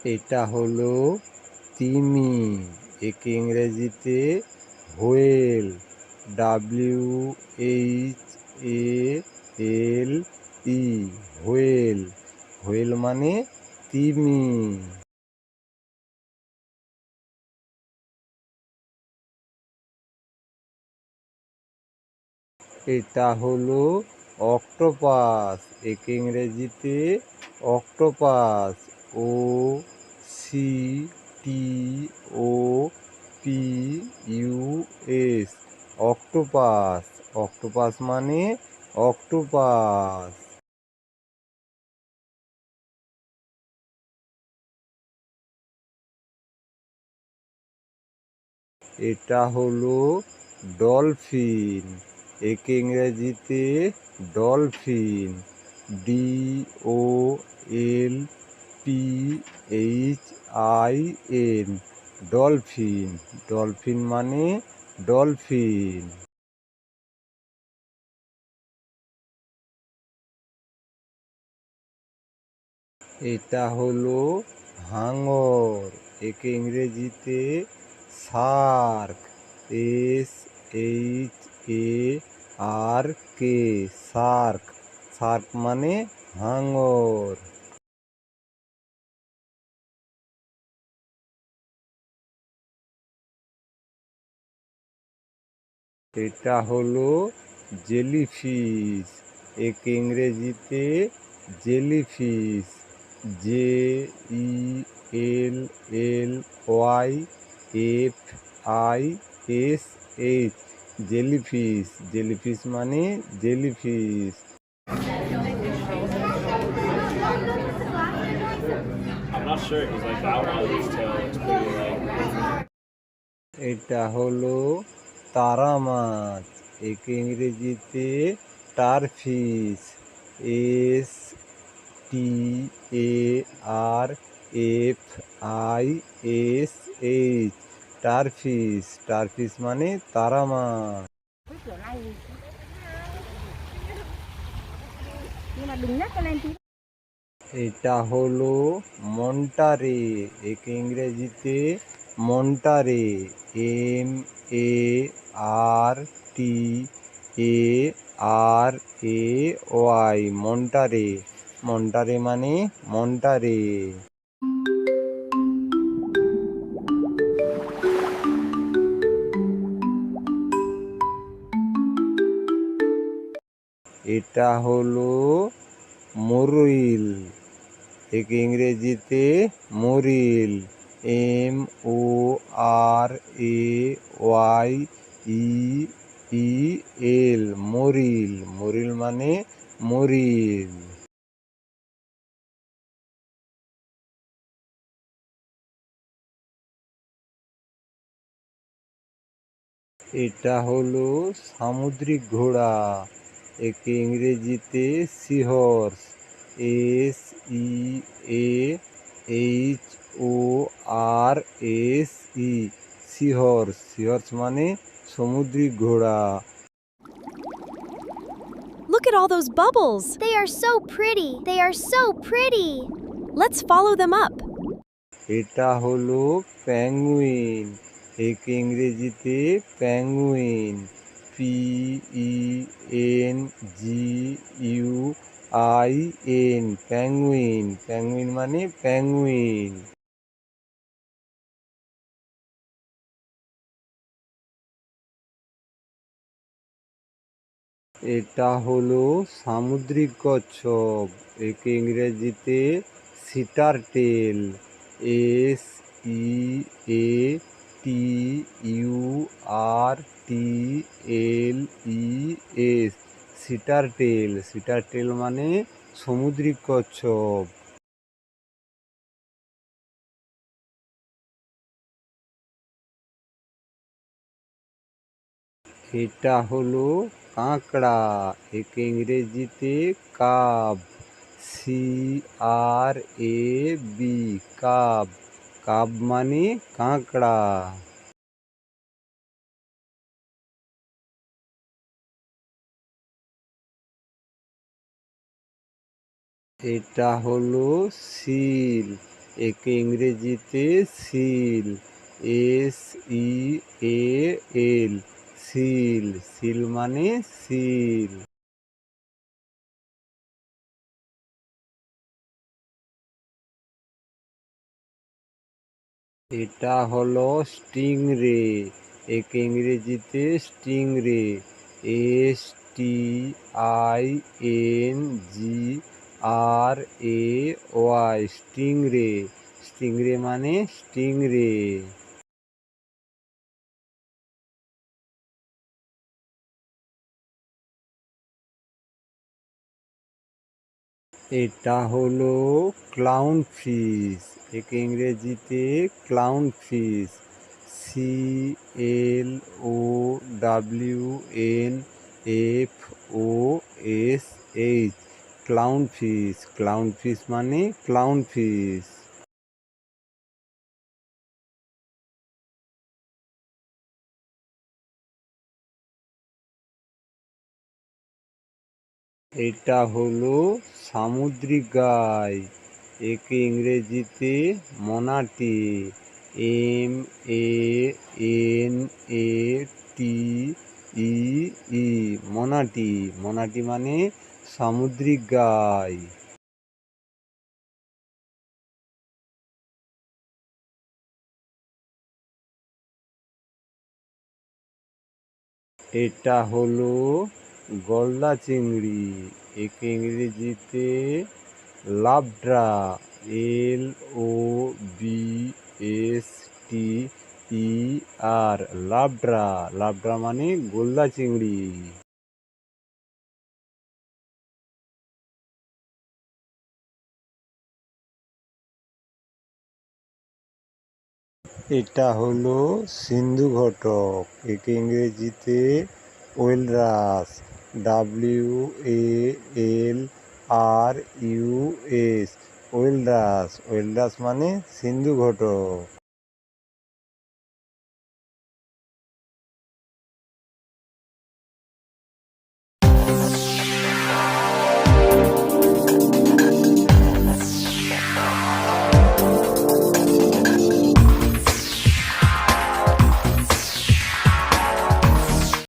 এটা হলো তিমি, একে ইংরেজিতে হোয়েল, WHALE, হোয়েল। হোয়েল মানে তিমি। এটা হলো অক্টোপাস, একে ইংরেজিতে অক্টোপাস, OCTOPUS, অক্টোপাস। অক্টোপাস মানে অক্টোপাস। এটা হলো ডলফিন, একে ইংরেজিতে ডলফিন, DOLPHIN, ডলফিন। ডলফিন মানে ডলফিন। এটা হলো হাঙর, একে ইংরেজিতে শার্ক, SHARK, শার্ক। শার্ক মানে হাঙর। এটা হলো জেলিফিশ, একে ইংরেজিতে জেলিফিশ, JELLYFISH, জেলিফিশ। জেলিফিশ মানে jellyfish. I'm not sure because like that one, his tail looks pretty like. এটা হলো তারা মাছ, একে ইংরেজিতে টারফিশ, STARFISH, টারফিশ। টারফিশ মানে তারা মাছ। এটা হলো মন্টারে, একে ইংরেজিতে মন্টারে, MARTARAY, মন্টারে। মন্টারে মানে মন্টারে। এটা হলো মরুইল, একে ইংরেজিতে মরিল, MORAYEL, মরিল। মরিল মানে মরিল। এটা হলো সামুদ্রিক ঘোড়া, একে ইংরেজিতে সিহর্স, SEAHORSE, সিহর্স। সিহর্স মানে সামুদ্রিক ঘোড়া। Look at all those bubbles! They are so pretty. They are so pretty. Let's follow them up. এটা হলো পেঙ্গুইন, একে ইংরেজিতে পেঙ্গুইন, PENGUIN, পেঙ্গুইন। পেঙ্গুইন মানে পেঙ্গুইন। এটা হলো সামুদ্রিক কচ্ছপ, একে ইংরেজিতে সিটারটেল, SEATURTLES, সিটারটেল। সিটারটেল মানে সামুদ্রিক কচ্ছপ। এটা হলো কাঁকড়া, একে ইংরেজিতে কাব, CRAB, কাব। কাব মানে কাঁকড়া। এটা হলো সিল, একে ইংরেজিতে সিল, SEAL, সিল, সিল মানে সিল। এটা হলো স্টিংরে, একে ইংরেজিতে স্টিংরে, STINGRAY, স্টিংরে, স্টিংরে মানে স্টিংরে। এটা হলো ক্লাউন ফিশ, একে ইংরেজিতে clown fish, CLOWNFOSH, clown fish, clown fish মানে ক্লাউন ফিশ। এটা হলো সামুদ্রিক গাই, একে ইংরেজিতে মনাটি, MANATEE, মনাটি, মনাটি মানে সামুদ্রিক গাই। এটা হলো গলদা চিংড়ি, একে ইংরেজিতে লাবড্রা, LOBSTER, লাবড্রা, লাবড্রা মানে গলদা চিংড়ি। এটা হলো সিন্ধু ঘটক, একে ইংরেজিতে ওয়েলরাস, WALRUS, ওয়েলরাস, ওয়েলরাস মানে সিন্ধু ঘটক।